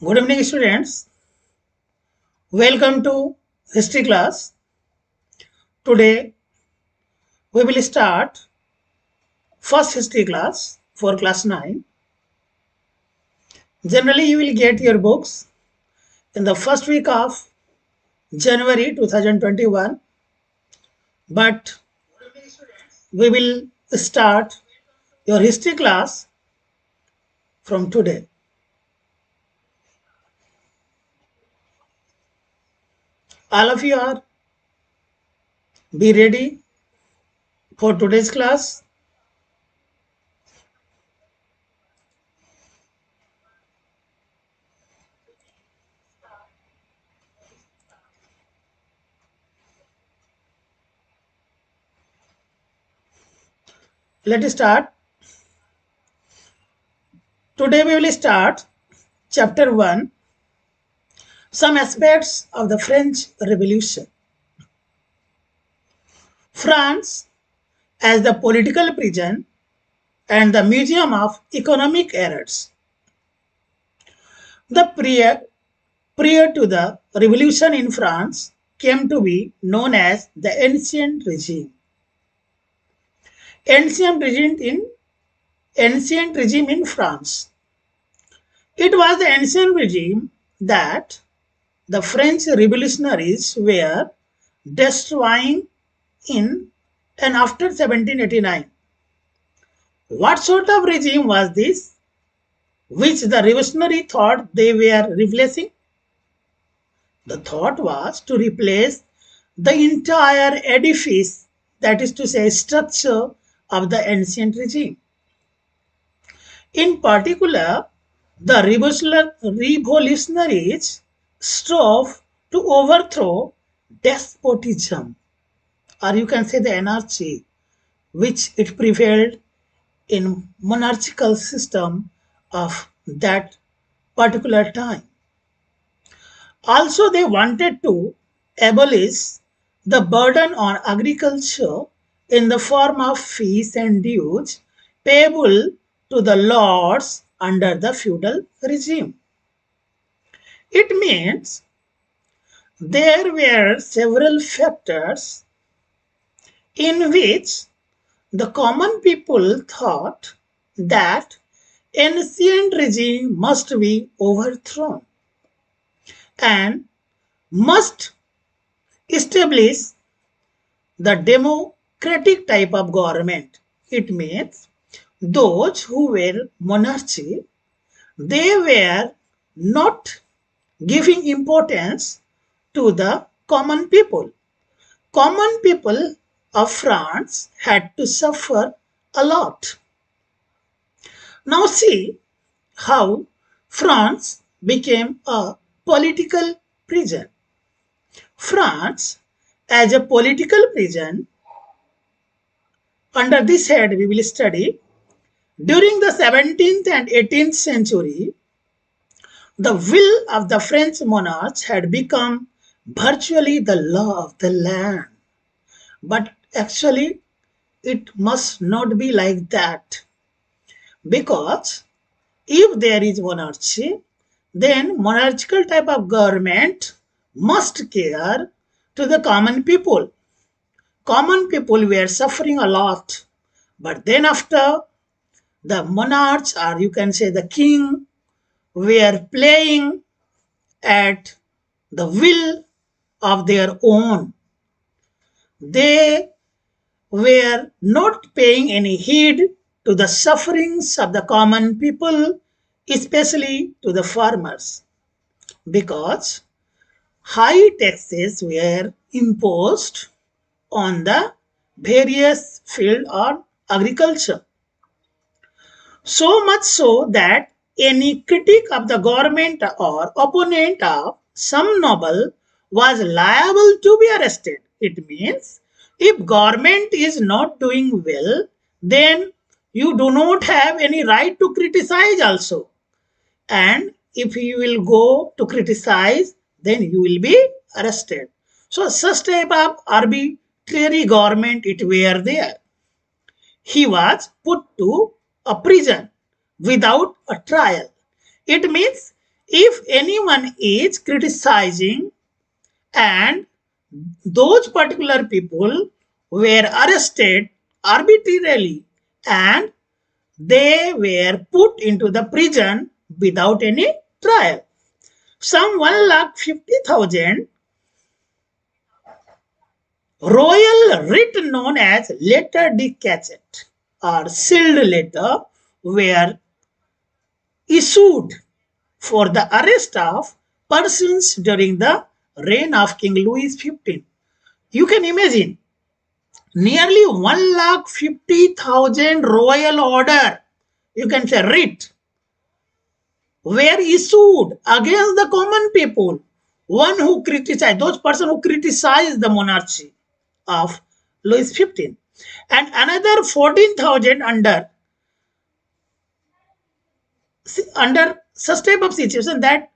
Good evening, students. Welcome to history class. Today we will start first history class for class 9. Generally, you will get your books in the first week of January 2021, but we will start your history class from today. All of you are be ready for today's class. Let us start. Today we will start chapter 1, some aspects of the French Revolution. France as the political prison and the museum of economic errors. The prior to the revolution in France came to be known as the ancient regime. Ancient regime in ancient regime in France. It was the ancient regime that the French revolutionaries were destroying in and after 1789. What sort of regime was this, which the revolutionary thought they were replacing? The thought was to replace the entire edifice, that is to say, structure of the ancient regime. In particular, the revolutionaries strove to overthrow despotism, or you can say the anarchy, which it prevailed in monarchical system of that particular time. Also, they wanted to abolish the burden on agriculture in the form of fees and dues payable to the lords under the feudal regime. It means there were several factors in which the common people thought that ancient regime must be overthrown and must establish the democratic type of government. It means those who were monarchy, they were not giving importance to the common people. Common people of France had to suffer a lot. Now see how France became a political prison. France, as a political prison, under this head we will study during the 17th and 18th century, the will of the French monarchs had become virtually the law of the land. But actually, it must not be like that. Because if there is monarchy, then monarchical type of government must care to the common people. Common people were suffering a lot. But then after the monarchs, or you can say the king, were playing at the will of their own. They were not paying any heed to the sufferings of the common people, especially to the farmers, because high taxes were imposed on the various field of agriculture. So much so that any critic of the government or opponent of some noble was liable to be arrested. It means if government is not doing well, then you do not have any right to criticize also. And if you will go to criticize, then you will be arrested. So such type of arbitrary government it were there. He was put to a prison without a trial. It means If anyone is criticizing and those particular people were arrested arbitrarily and they were put into the prison without any trial. Some 1,50,000 royal writ known as letter de cachet or sealed letter were issued for the arrest of persons during the reign of King Louis XV. You can imagine nearly 1,50,000 royal order, you can say writ, were issued against the common people. One who criticized, those person who criticized the monarchy of Louis XV, and another 14,000 under such type of situation that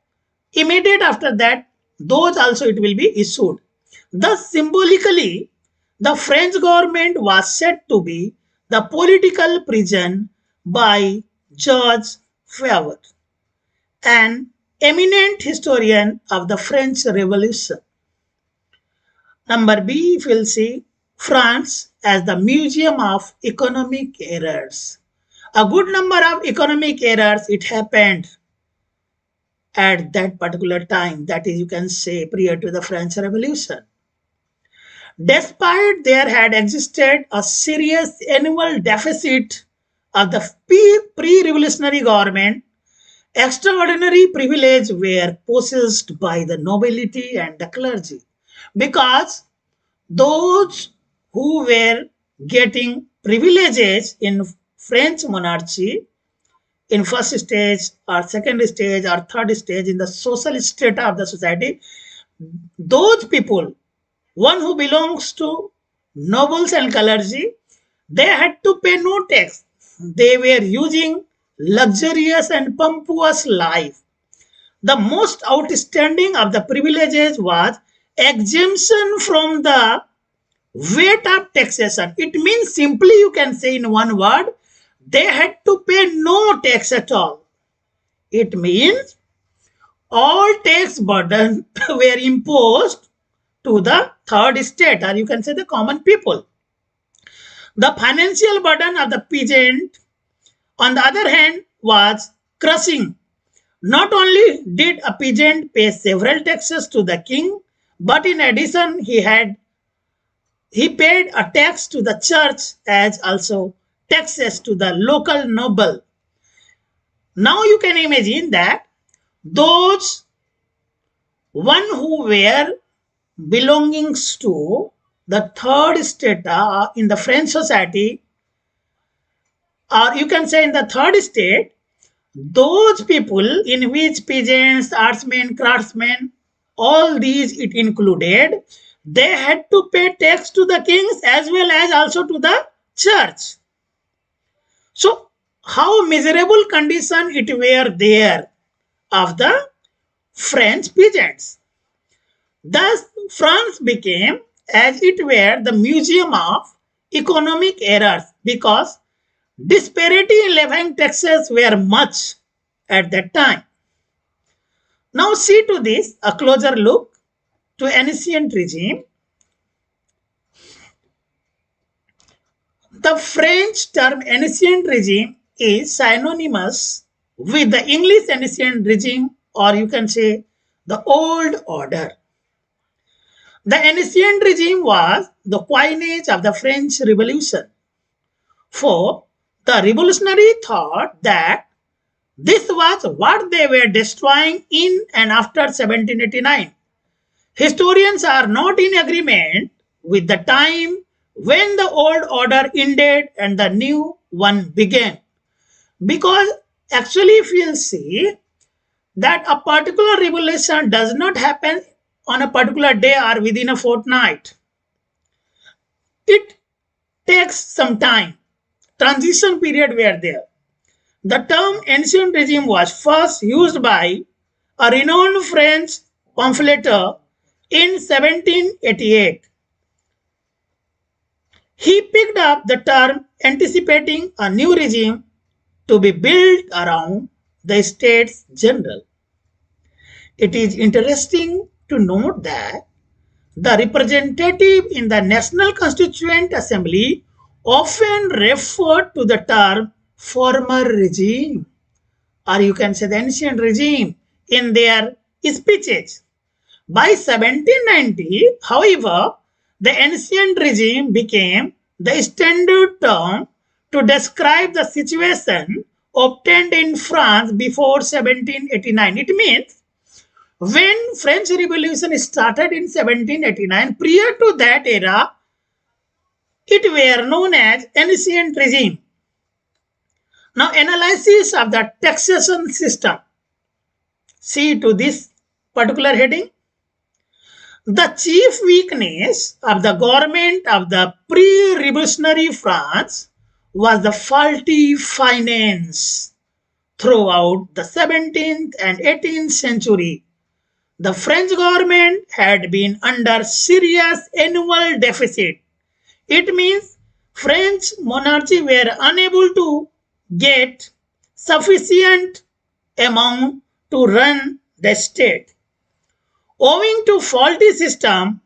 immediate after that those also it will be issued. Thus symbolically the French government was said to be the political prison by George Favre, an eminent historian of the French Revolution. Number B, if we'll see France as the Museum of Economic Errors. A good number of economic errors it happened at that particular time, that is you can say prior to the French Revolution. Despite there had existed a serious annual deficit of the pre-revolutionary government, extraordinary privileges were possessed by the nobility and the clergy, because those who were getting privileges in French monarchy in first stage or second stage or third stage in the social strata of the society, those people, one who belongs to nobles and clergy, they had to pay no tax. They were using luxurious and pompous life. The most outstanding of the privileges was exemption from the weight of taxation. It means simply you can say in one word, they had to pay no tax at all. It means all tax burden were imposed to the third state, or you can say the common people. The financial burden of the peasant, on the other hand, was crushing. Not only did a peasant pay several taxes to the king, but in addition he paid a tax to the church as also taxes to the local noble. Now you can imagine that those one who were belongings to the third strata in the French society, or you can say in the third state, those people in which peasants, artsmen, craftsmen, all these it included, they had to pay tax to the kings as well as also to the church. So how miserable condition it were there of the French peasants. Thus France became as it were the museum of economic errors, because disparity in levying taxes were much at that time. Now see to this a closer look to ancient regime. The French term ancient regime is synonymous with the English ancient regime, or you can say the old order. The ancient regime was the coinage of the French Revolution. For the revolutionary thought that this was what they were destroying in and after 1789. Historians are not in agreement with the time when the old order ended and the new one began. Because actually, if you'll see that a particular revolution does not happen on a particular day or within a fortnight, it takes some time. Transition period were there. The term ancient regime was first used by a renowned French pamphleteer in 1788. He picked up the term anticipating a new regime to be built around the States General. It is interesting to note that the representative in the National Constituent Assembly often referred to the term former regime, or you can say the ancient regime, in their speeches. By 1790, however, the ancient regime became the standard term to describe the situation obtained in France before 1789. It means when French Revolution started in 1789, prior to that era, it were known as ancient regime. Now, analysis of the taxation system. See to this particular heading. The chief weakness of the government of the pre-revolutionary France was the faulty finance. Throughout the 17th and 18th century, the French government had been under serious annual deficit. It means French monarchy were unable to get sufficient amount to run the state. Owing to faulty system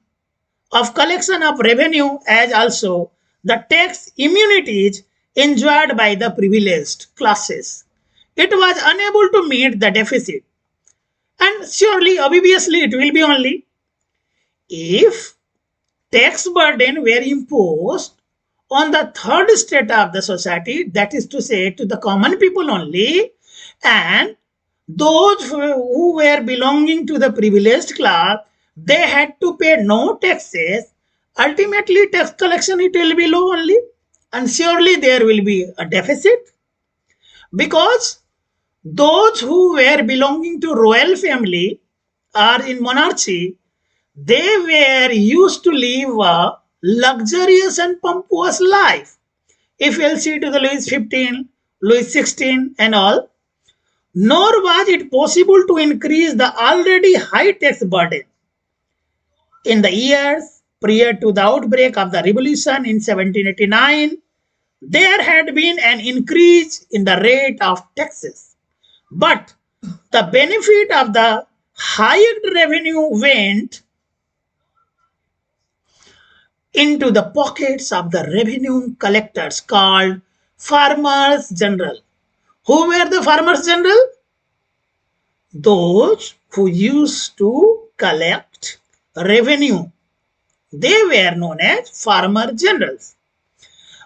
of collection of revenue as also the tax immunities enjoyed by the privileged classes, it was unable to meet the deficit. And surely, obviously, it will be only if tax burden were imposed on the third strata of the society, that is to say, to the common people only, and those who were belonging to the privileged class, they had to pay no taxes. Ultimately, tax collection it will be low only, and surely there will be a deficit because those who were belonging to royal family or in monarchy, they were used to live a luxurious and pompous life. If you'll see to the Louis XV, Louis XVI and all, nor was it possible to increase the already high tax burden. In the years prior to the outbreak of the revolution in 1789, there had been an increase in the rate of taxes. But the benefit of the hiked revenue went into the pockets of the revenue collectors called farmers general. Who were the farmers general? Those who used to collect revenue. They were known as farmer generals.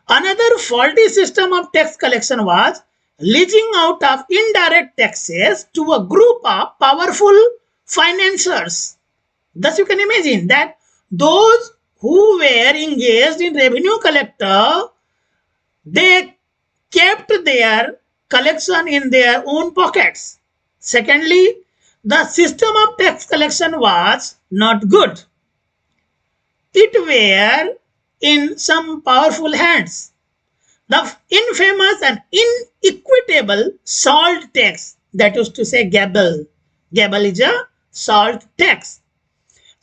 Another faulty system of tax collection was leasing out of indirect taxes to a group of powerful financiers. Thus, you can imagine that those who were engaged in revenue collector, they kept their collection in their own pockets. Secondly, the system of tax collection was not good. It were in some powerful hands. The infamous and inequitable salt tax, that is to say gabble. Gabble is a salt tax.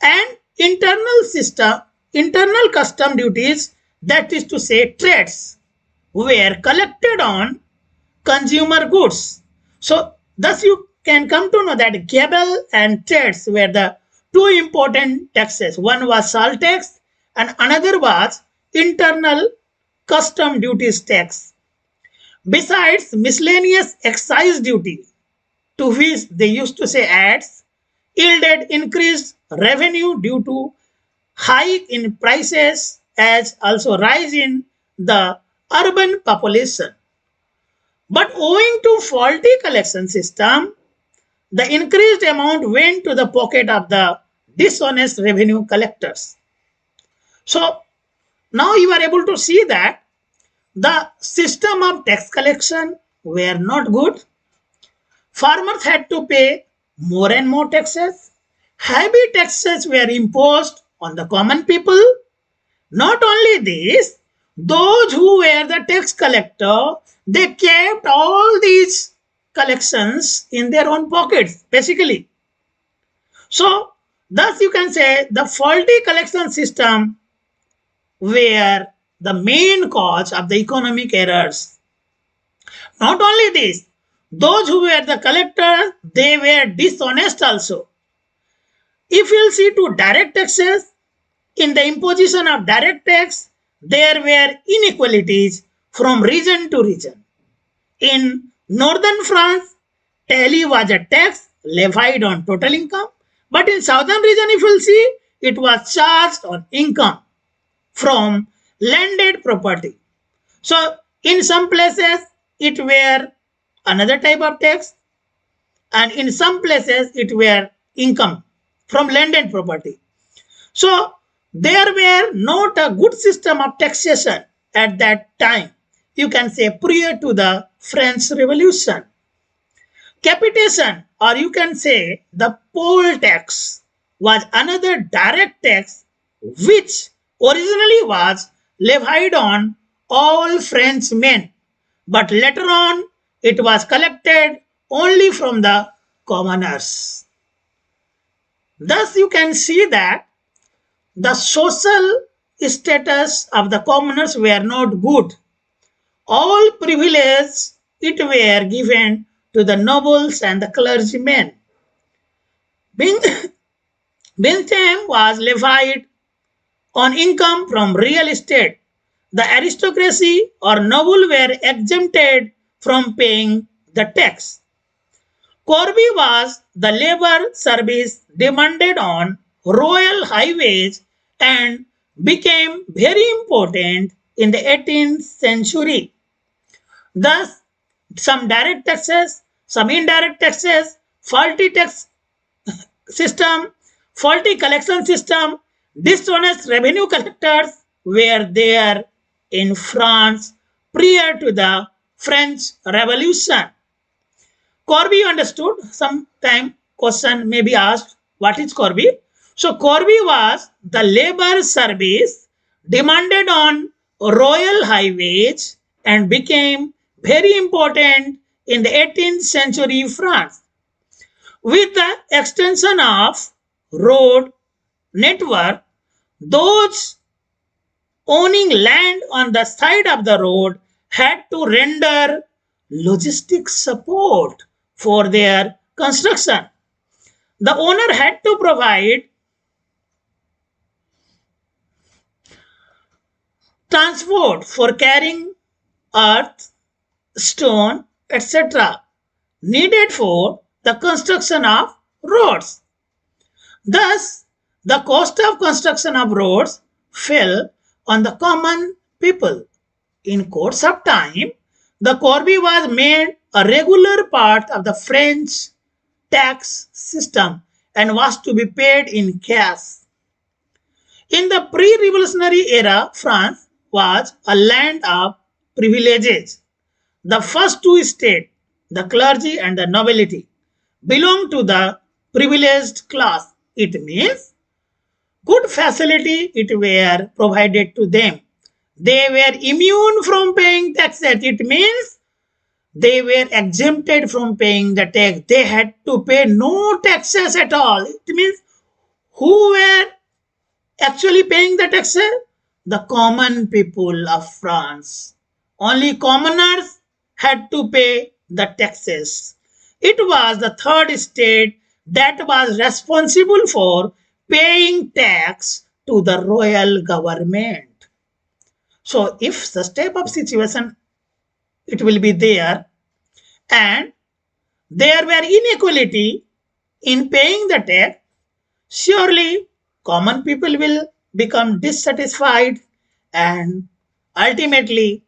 And internal custom duties, that is to say trades, were collected on consumer goods. So thus you can come to know that gabble and trades were the two important taxes. One was salt tax and another was internal custom duties tax. Besides miscellaneous excise duty, to which they used to say ads, yielded increased revenue due to hike in prices as also rise in the urban population. But owing to faulty collection system, the increased amount went to the pocket of the dishonest revenue collectors. So now you are able to see that the system of tax collection were not good. Farmers had to pay more and more taxes. Heavy taxes were imposed on the common people. Not only this, those who were the tax collector, they kept all these collections in their own pockets, basically. So, thus you can say the faulty collection system were the main cause of the economic errors. Not only this, those who were the collectors, they were dishonest also. If we'll see to direct taxes, in the imposition of direct tax, there were inequalities from region to region. In northern France, tally was a tax levied on total income, but in southern region, if you'll see, it was charged on income from landed property. So in some places, it were another type of tax, and in some places, it were income from landed property. So there were not a good system of taxation at that time. You can say prior to the French Revolution. Capitation, or you can say the poll tax, was another direct tax which originally was levied on all French men, but later on it was collected only from the commoners. Thus, you can see that the social status of the commoners were not good. All privileges it were given to the nobles and the clergymen. Being Bentham was levied on income from real estate. The aristocracy or noble were exempted from paying the tax. Corby was the labor service demanded on royal highways and became very important in the 18th century. Thus, some direct taxes, some indirect taxes, faulty tax system, faulty collection system, dishonest revenue collectors were there in France prior to the French Revolution. Corby understood. Sometime question may be asked, what is Corby? So Corby was the labor service demanded on royal highways and became very important in the 18th century France. With the extension of road network, those owning land on the side of the road had to render logistic support for their construction. The owner had to provide transport for carrying earth, stone, etc. needed for the construction of roads. Thus, the cost of construction of roads fell on the common people. In course of time, the corvée was made a regular part of the French tax system and was to be paid in cash. In the pre-revolutionary era, France was a land of privileges. The first two states, the clergy and the nobility, belong to the privileged class. It means good facility it were provided to them. They were immune from paying taxes. It means they were exempted from paying the tax. They had to pay no taxes at all. It means who were actually paying the taxes? The common people of France. Only commoners had to pay the taxes. It was the third state that was responsible for paying tax to the royal government. So if such type of situation it will be there and there were inequality in paying the tax, surely common people will become dissatisfied and ultimately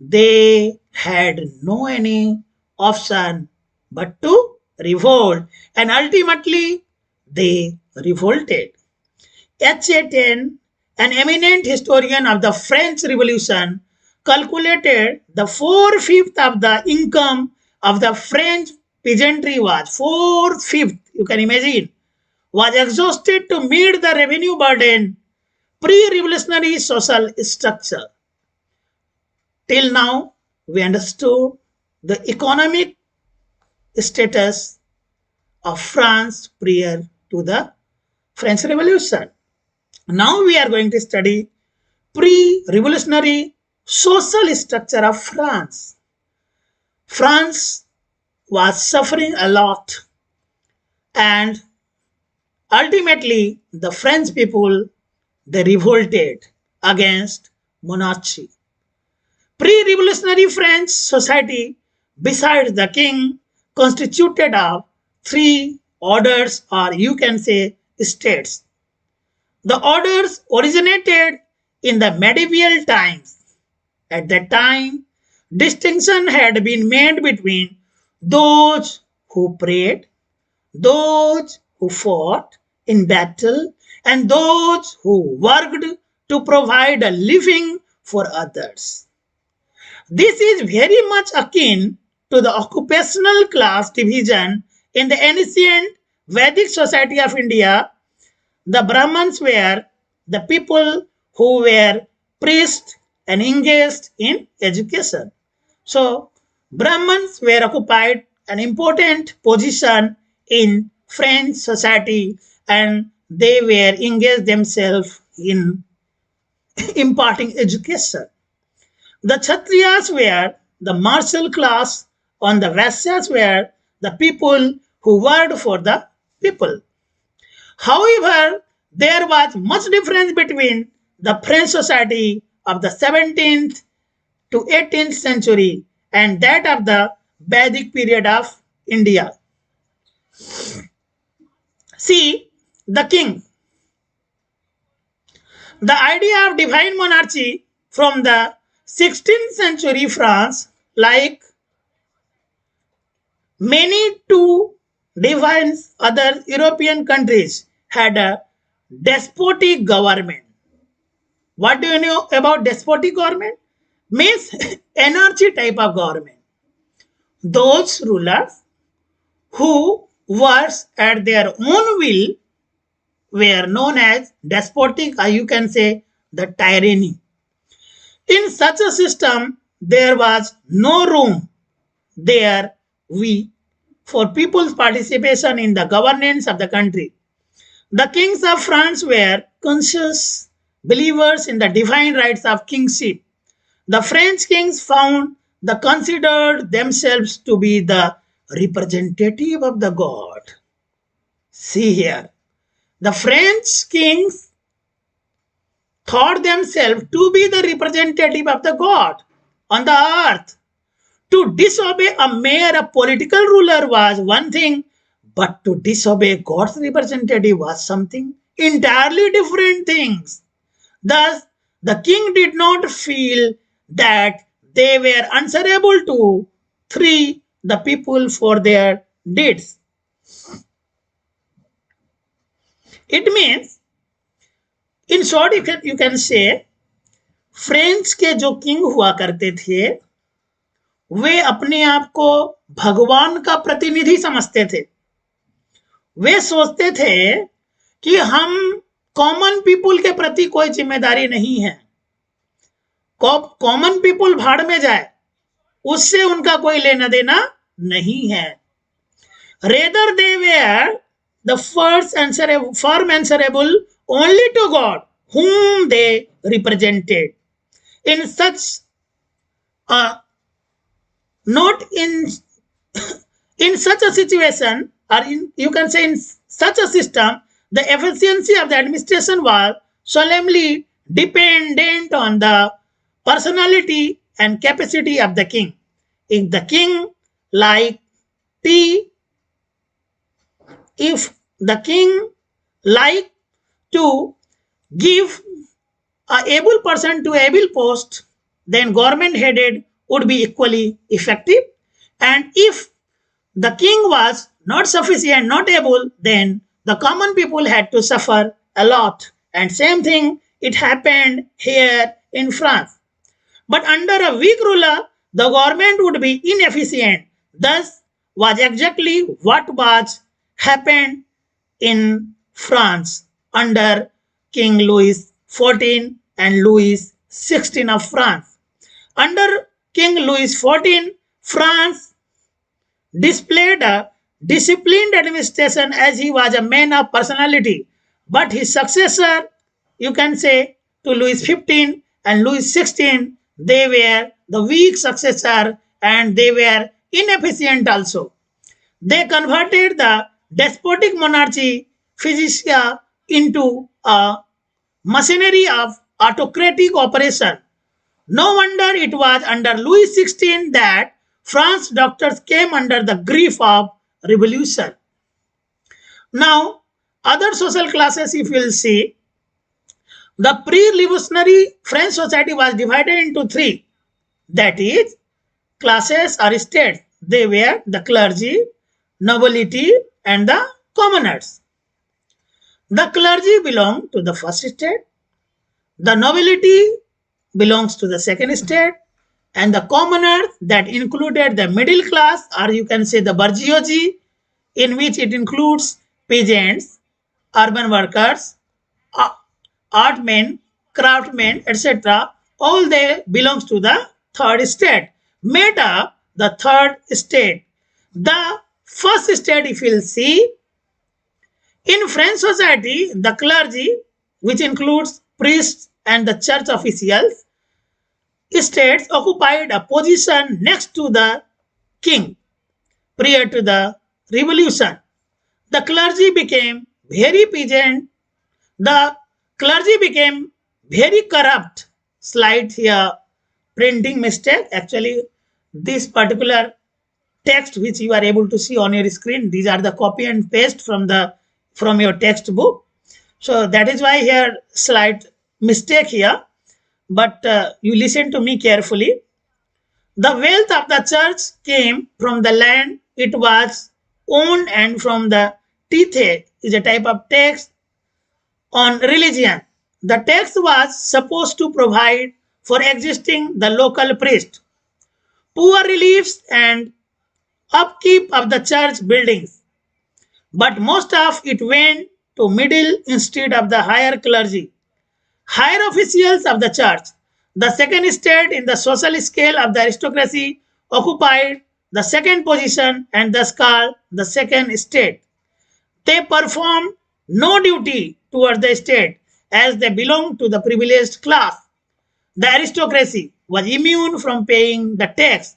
they had no any option but to revolt and ultimately they revolted. H.A. an eminent historian of the French Revolution, calculated the 4/5 of the income of the French peasantry was 4/5. You can imagine was exhausted to meet the revenue burden pre-revolutionary social structure. Till now, we understood the economic status of France prior to the French Revolution. Now we are going to study pre-revolutionary social structure of France. France was suffering a lot and Ultimately, the French people they revolted against monarchy. Pre-revolutionary French society, besides the king, constituted of three orders or you can say states. The orders originated in the medieval times. At that time, distinction had been made between those who prayed, those who fought in battle, and those who worked to provide a living for others. This is very much akin to the occupational class division in the ancient Vedic society of India. The Brahmins were the people who were priests and engaged in education. So, Brahmins were occupied an important position in French society and they were engaged themselves in imparting education. The Kshatriyas were the martial class, and the Vaisyas were the people who worked for the people. However, there was much difference between the French society of the 17th to 18th century and that of the Vedic period of India. See, the king. The idea of divine monarchy from the 16th century France, like many to divine other European countries, had a despotic government. What do you know about despotic government? Means anarchy type of government. Those rulers who were at their own will were known as despotic, or you can say the tyranny. In such a system, there was no room there we for people's participation in the governance of the country. The kings of France were conscious believers in the divine rights of kingship. The French kings found the considered themselves to be the representative of the god. See here, the French kings thought themselves to be the representative of the god on the earth. To disobey a mayor, a political ruler, was one thing, but to disobey God's representative was something entirely different things. Thus, the king did not feel that they were answerable to three the people for their deeds. It means, in short, you can say, French के जो king हुआ करते थे वे अपने आप को भगवान का प्रतिनिधि समझते थे. वे सोचते थे कि हम कॉमन पीपुल के प्रति कोई जिम्मेदारी नहीं है. कॉमन पीपुल भाड़ में जाए, उससे उनका कोई लेना देना नहीं है. Rather they were the firm answerable only to God whom they represented. In such not in such a situation, or you can say in such a system, the efficiency of the administration was solemnly dependent on the personality and capacity of the king. If the king like tea, if the king like to give a able person to able post, then government headed would be equally effective. And if the king was not sufficient, not able, then the common people had to suffer a lot. And same thing, it happened here in France. But under a weak ruler, the government would be inefficient. Thus was exactly what was happened in France under King Louis XIV and Louis XVI of France. Under King Louis XIV, France displayed a disciplined administration as he was a man of personality. But his successor, you can say, to Louis XV and Louis XVI, they were the weak successor and they were inefficient also. They converted the despotic monarchy Physicia into a machinery of autocratic operation. No wonder it was under Louis XVI that France doctors came under the grief of revolution. Now, other social classes, if you will see, the pre-revolutionary French society was divided into three. That is, classes or states. They were the clergy, nobility, and the commoners. The clergy belonged to the first state, the nobility belongs to the second state, and the commoners that included the middle class, or you can say the bourgeoisie, in which it includes peasants, urban workers, artmen, craftsmen, etc. All they belongs to the third state, made up the third state. The first state, if you'll see, in French society, the clergy, which includes priests and the church officials, states occupied a position next to the king prior to the revolution. The clergy became very peasant. The clergy became very corrupt. Slide here, printing mistake. Actually, this particular text which you are able to see on your screen, these are the copy and paste from your textbook. So that is why here slight mistake here. But you listen to me carefully. The wealth of the church came from the land it was owned and from the tithe is a type of tax on religion. The tax was supposed to provide for existing the local priest, poor reliefs and upkeep of the church buildings. But most of it went to middle instead of the higher clergy. Higher officials of the church, the second state in the social scale of the aristocracy, occupied the second position and thus called the second state. They performed no duty toward the state as they belonged to the privileged class. The aristocracy was immune from paying the tax.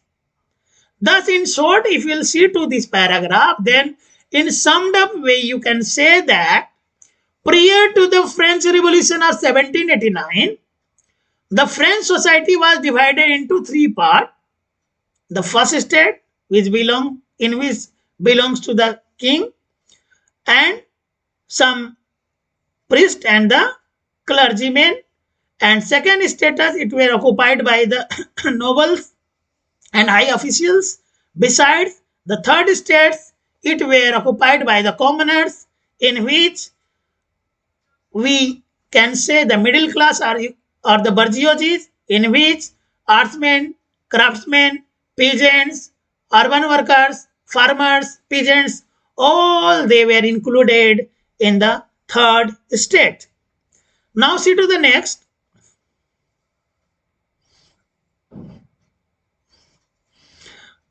Thus, in short, if you will see to this paragraph, then in summed up way, you can say that prior to the French Revolution of 1789, the French society was divided into three parts. The first state, in which belongs to the king, and some priest and the clergymen, and second status it were occupied by the nobles and high officials. Besides, the third states it were occupied by the commoners, in which we can say the middle class or the bourgeoisie, in which artisans, craftsmen, peasants, urban workers, farmers, peasants, all they were included in the third state. Now see to the next.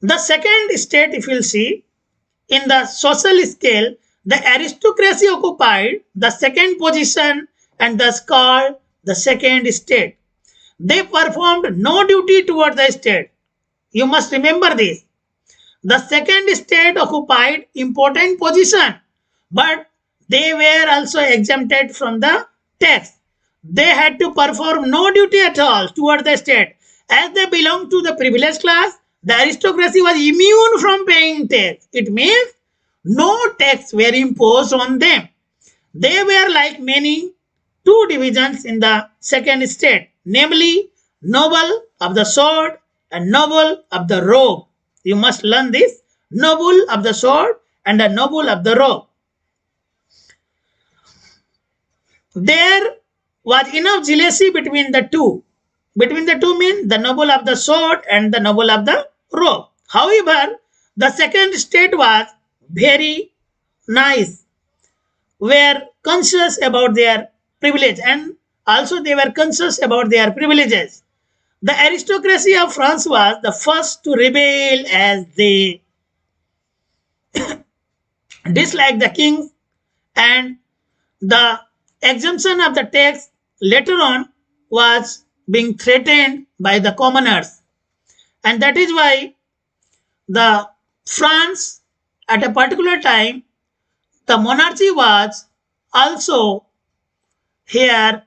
The second state, if you'll see, in the social scale, the aristocracy occupied the second position and thus called the second state. They performed no duty toward the state. You must remember this. The second state occupied important position, but they were also exempted from the tax. They had to perform no duty at all toward the state. As they belonged to the privileged class, the aristocracy was immune from paying tax. It means no tax were imposed on them. They were like many two divisions in the second state, namely noble of the sword and noble of the robe. You must learn this. Noble of the sword and a noble of the robe. There was enough jealousy between the two. Between the two means the noble of the sword and the noble of the robe. However, the second state was very nice, were conscious about their privilege, and also they were conscious about their privileges. The aristocracy of France was the first to rebel as they disliked the king, and the exemption of the tax later on was being threatened by the commoners. And that is why the France at a particular time, the monarchy was also here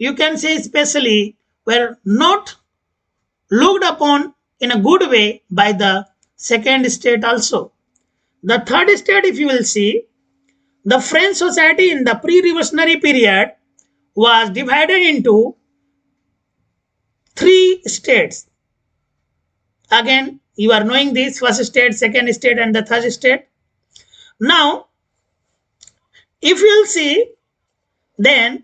you can say especially were not looked upon in a good way by the second state also. The third state, if you will see, the French society in the pre-revolutionary period was divided into three states. Again, you are knowing this: first state, second state, and the third state. Now, if you will see, then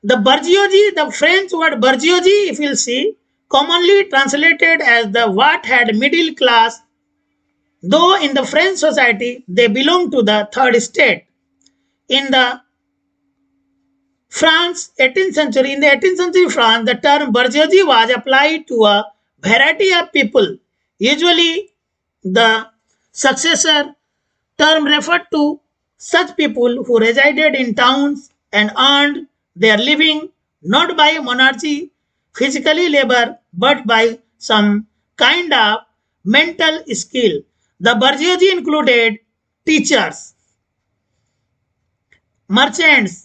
the bourgeoisie, the French word bourgeoisie, if you will see, commonly translated as the what had middle class, though in the French society they belong to the third state. In the France, 18th century, in the 18th century France, the term bourgeoisie was applied to a variety of people. Usually, the successor term referred to such people who resided in towns and earned their living not by monarchy, physically labor, but by some kind of mental skill. The bourgeoisie included teachers, merchants,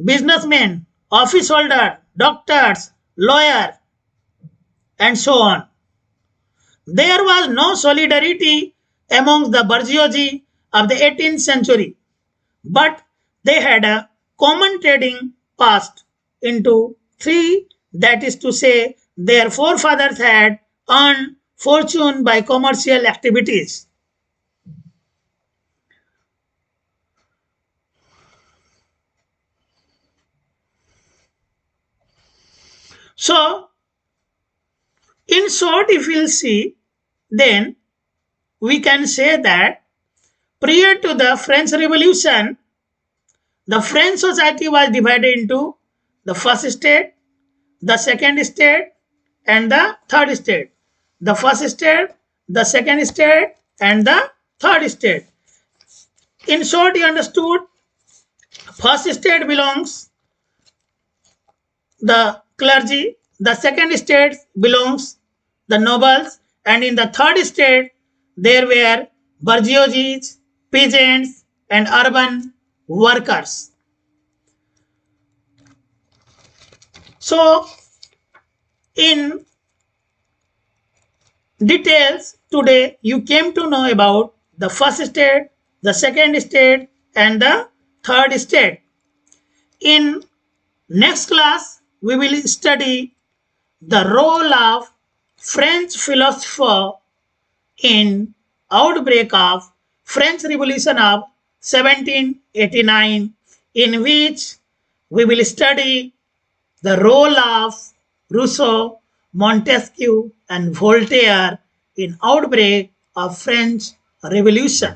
businessmen, office holder, doctors, lawyer, and so on. There was no solidarity among the bourgeoisie of the 18th century, but they had a common trading past into three, that is to say, their forefathers had earned fortune by commercial activities. So, in short, if we'll see, then we can say that prior to the French Revolution, the French society was divided into the first state, the second state, and the third state. The first state, the second state, and the third state. In short, you understood, first state belongs the clergy, the second state belongs the nobles, and in the third state there were bourgeoisie, peasants, and urban workers. So, in details, today you came to know about the first state, the second state, and the third state. In next class, we will study the role of French philosopher in outbreak of French Revolution of 1789, in which we will study the role of Rousseau, Montesquieu, and Voltaire in outbreak of French Revolution.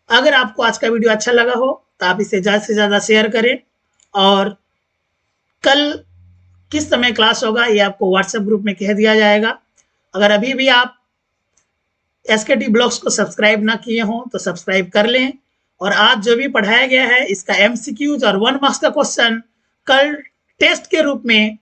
अगर आपको आज का video अच्छा लगा हो तो आप इसे ज़्यादा से ज़्यादा शेयर करें, और कल किस समय क्लास होगा ये आपको व्हाट्सएप ग्रुप में कह दिया जाएगा। अगर अभी भी आप SKT ब्लॉग्स को सब्सक्राइब ना किए हों तो सब्सक्राइब कर लें, और आज जो भी पढ़ाया गया है इसका MCQs और 1 मार्क्स का क्वेश्चन कल टेस्ट के रूप में